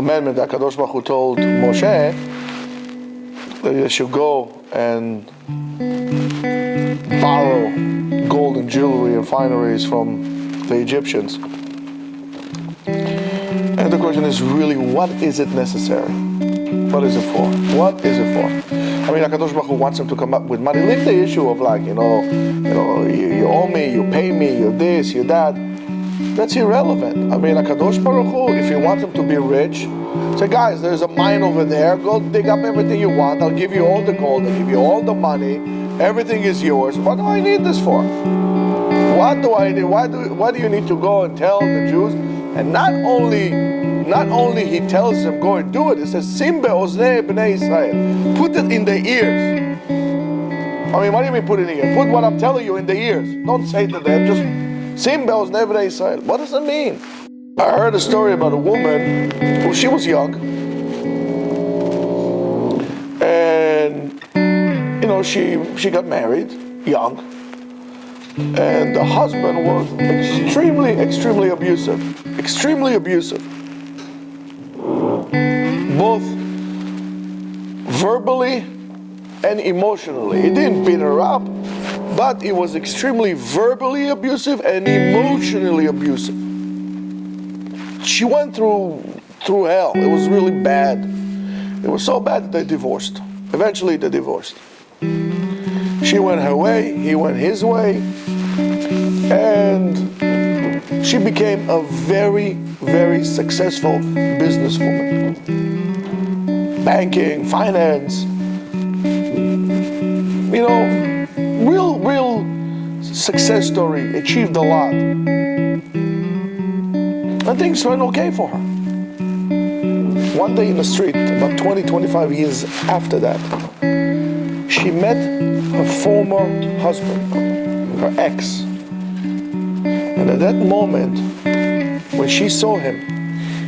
commandment that Kadosh Baruch Hu told Moshe that they should go and borrow gold and jewelry and fineries from the Egyptians. And the question is really, what is it necessary? What is it for? What is it for? I mean, HaKadosh Baruch Hu wants them to come up with money. Leave the issue of like, you owe me, you pay me, you this, you that. That's irrelevant. I mean, HaKadosh Baruch Hu, if you want them to be rich, say, guys, there's a mine over there. Go dig up everything you want. I'll give you all the gold. I'll give you all the money. Everything is yours. What do I need this for? What do I need? Why do you need to go and tell the Jews? And not only he tells them, go and do it, it says, Sim be'oznei b'nei Israel. Put it in the ears. I mean, what do you mean put it in the ears? Put what I'm telling you in the ears. Don't say to them, just Sim be'oznei b'nei Israel. What does it mean? I heard a story about a woman who, she was young. And, she got married young. And the husband was extremely abusive. Extremely abusive. Both verbally and emotionally. He didn't beat her up, but he was extremely verbally abusive and emotionally abusive. She went through hell. It was really bad. It was so bad that they divorced. Eventually they divorced. She went her way, he went his way, and she became a very, very successful businesswoman. Banking, finance, real success story, achieved a lot. And things went okay for her. One day in the street, about 25 years after that, she met her former husband, her ex. And at that moment, when she saw him,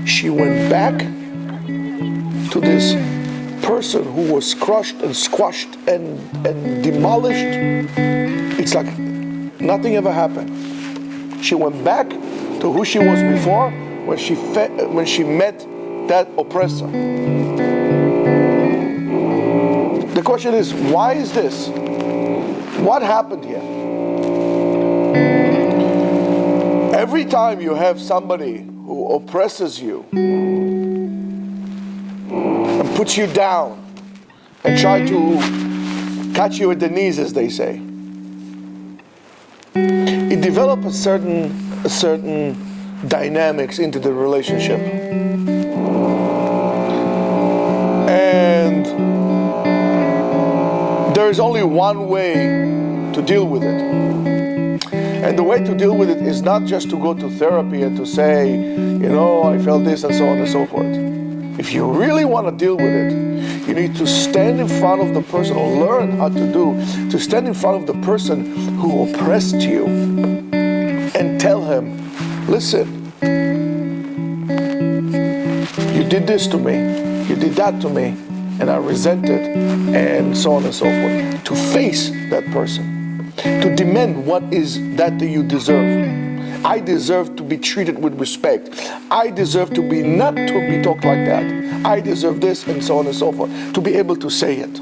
she went back to this person who was crushed and squashed and demolished. It's like nothing ever happened. She went back to who she was before when she met that oppressor. The question is, why is this? What happened here? Every time you have somebody who oppresses you and puts you down and try to catch you at the knees, as they say, it develops a certain dynamics into the relationship. And there is only one way to deal with it. And the way to deal with it is not just to go to therapy and to say, I felt this and so on and so forth. If you really want to deal with it, you need to stand in front of the person, or learn how to stand in front of the person who oppressed you and tell him, listen, you did this to me, you did that to me, and I resent it, and so on and so forth. To face that person. To demand what is that you deserve. I deserve to be treated with respect. I deserve to be not to be talked like that. I deserve this, and so on and so forth. To be able to say it.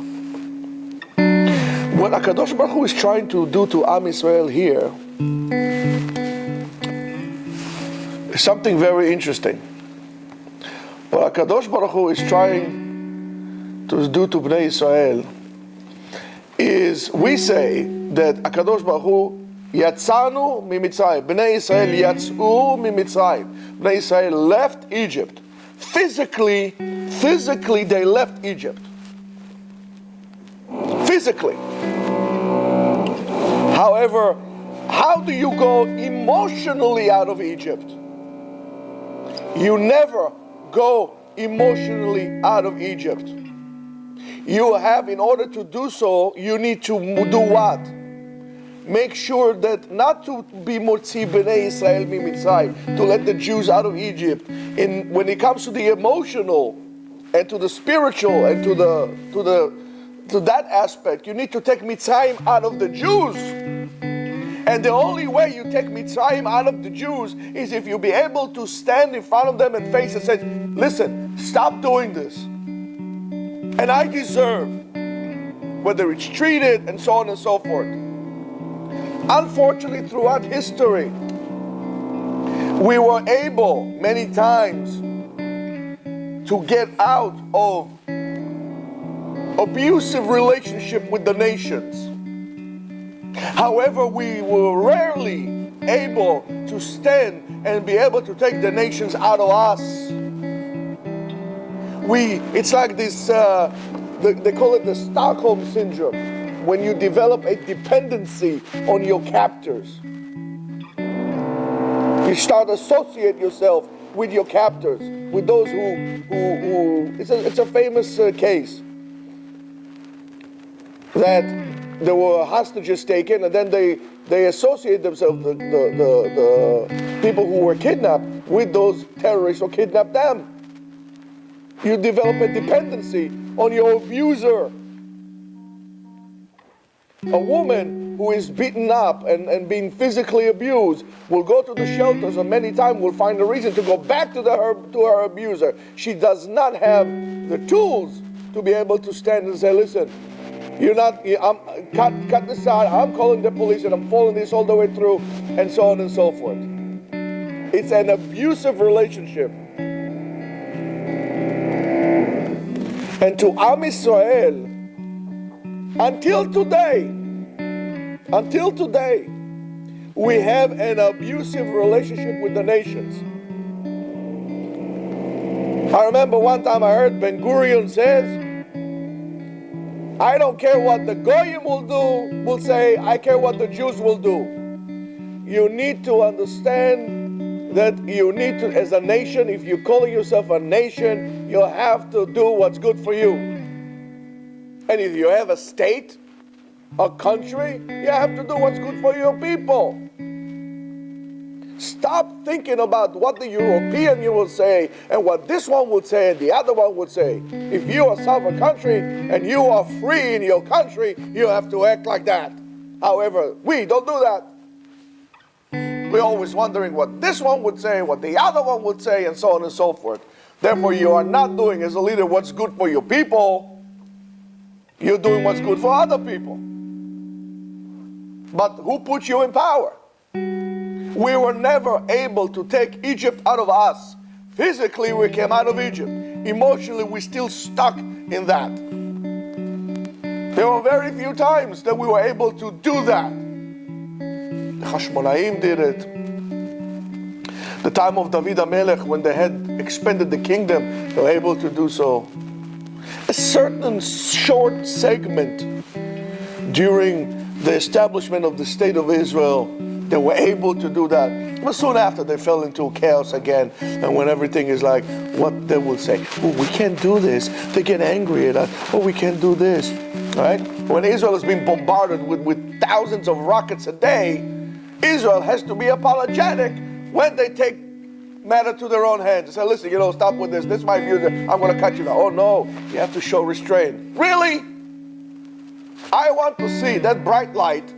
What HaKadosh Baruch Hu is trying to do to Am Yisrael here is something very interesting. What HaKadosh Baruch Hu is trying to do to Bnei Yisrael is, we say that HaKadosh Baruch Hu Yatzanu mimitzrayim. Bnei Yisrael yatzu mimitzrayim. Bnei Yisrael left Egypt. Physically they left Egypt. Physically. However, how do you go emotionally out of Egypt? You never go emotionally out of Egypt. You have, in order to do so, you need to do what? Make sure that not to be motzi b'nei Yisrael mimitzrayim, to let the Jews out of Egypt. When it comes to the emotional and to the spiritual and to that aspect, you need to take Mitzrayim out of the Jews And the only way you take Mitzrayim out of the Jews is if you be able to stand in front of them and face and say, listen, stop doing this. And I deserve, whether it's treated and so on and so forth. Unfortunately, throughout history, we were able many times to get out of abusive relationship with the nations. However, we were rarely able to stand and be able to take the nations out of us. It's like this, they call it the Stockholm Syndrome, when you develop a dependency on your captors. You start to associate yourself with your captors, with those who it's a famous case that there were hostages taken, and then they associate themselves, the people who were kidnapped, with those terrorists who kidnapped them. You develop a dependency on your abuser. A woman who is beaten up and being physically abused will go to the shelters, and many times will find a reason to go back to her abuser. She does not have the tools to be able to stand and say, listen, cut this out, I'm calling the police and I'm following this all the way through, and so on and so forth. It's an abusive relationship. And to Am Yisrael, until today, we have an abusive relationship with the nations. I remember one time I heard Ben Gurion says, I don't care what the Goyim will say, I care what the Jews will do. You need to understand that you need to, as a nation, if you're calling yourself a nation, you have to do what's good for you. And if you have a state, a country, you have to do what's good for your people. Stop thinking about what the European will say and what this one would say and the other one would say. If you are a sovereign country and you are free in your country, you have to act like that. However, we don't do that. We're always wondering what this one would say, what the other one would say, and so on and so forth. Therefore, you are not doing as a leader what's good for your people. You're doing what's good for other people. But who put you in power? We were never able to take Egypt out of us. Physically, we came out of Egypt. Emotionally, we're still stuck in that. There were very few times that we were able to do that. The Hashmonaim did it. The time of David HaMelech, when they had expanded the kingdom, they were able to do so. A certain short segment during the establishment of the state of Israel, they were able to do that. But soon after, they fell into chaos again. And when everything is like, what they will say, oh, we can't do this. They get angry at us. Oh, we can't do this. Right? When Israel is being bombarded with thousands of rockets a day, Israel has to be apologetic when they take matter to their own hands. They say, listen, stop with this. This is my view. I'm going to cut you down. Oh, no. You have to show restraint. Really? I want to see that bright light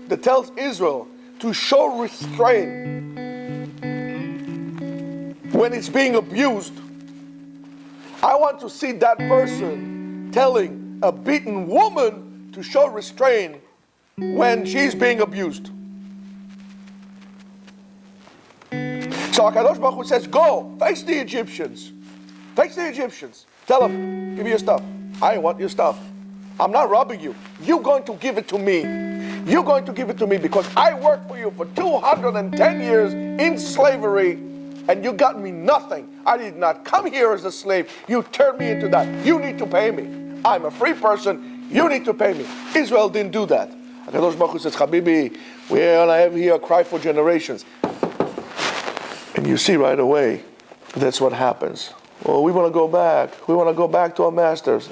that tells Israel to show restraint when it's being abused. I want to see that person telling a beaten woman to show restraint when she's being abused. So HaKadosh Baruch Hu says, go, face the Egyptians. Face the Egyptians. Tell them, give me your stuff. I want your stuff. I'm not robbing you. You're going to give it to me. You're going to give it to me because I worked for you for 210 years in slavery and you got me nothing. I did not come here as a slave. You turned me into that. You need to pay me. I'm a free person. You need to pay me. Israel didn't do that. HaKadosh Baruch Hu says, Habibi, we're going to have here a cry for generations. And you see right away, that's what happens. Well, we want to go back. We want to go back to our masters.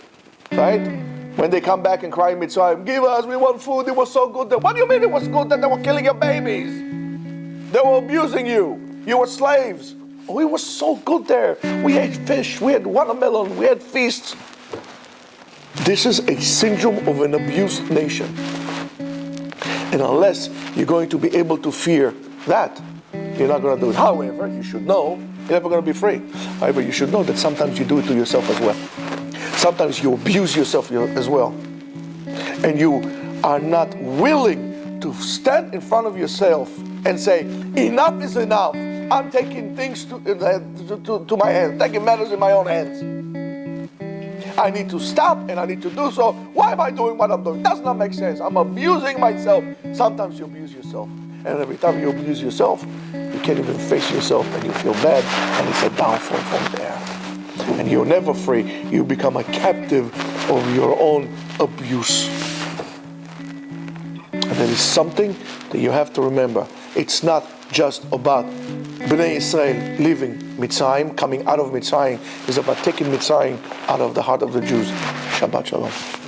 Right? When they come back and cry in Mitzrayim, give us, we want food, it was so good. What do you mean it was good that they were killing your babies? They were abusing you. You were slaves. Oh, it was so good there. We ate fish, we had watermelon, we had feasts. This is a syndrome of an abused nation. And unless you're going to be able to fear that, you're not going to do it. However, you should know you're never going to be free. However, you should know that sometimes you do it to yourself as well. Sometimes you abuse yourself as well. And you are not willing to stand in front of yourself and say, enough is enough. I'm taking things to my hands, taking matters in my own hands. I need to stop and I need to do so. Why am I doing what I'm doing? Does not make sense. I'm abusing myself. Sometimes you abuse yourself. And every time you abuse yourself, you can't even face yourself and you feel bad. And it's a downfall from there. And you're never free. You become a captive of your own abuse. And that is something that you have to remember. It's not just about Bnei Israel leaving Mitzrayim, coming out of Mitzrayim. It's about taking Mitzrayim out of the heart of the Jews. Shabbat Shalom.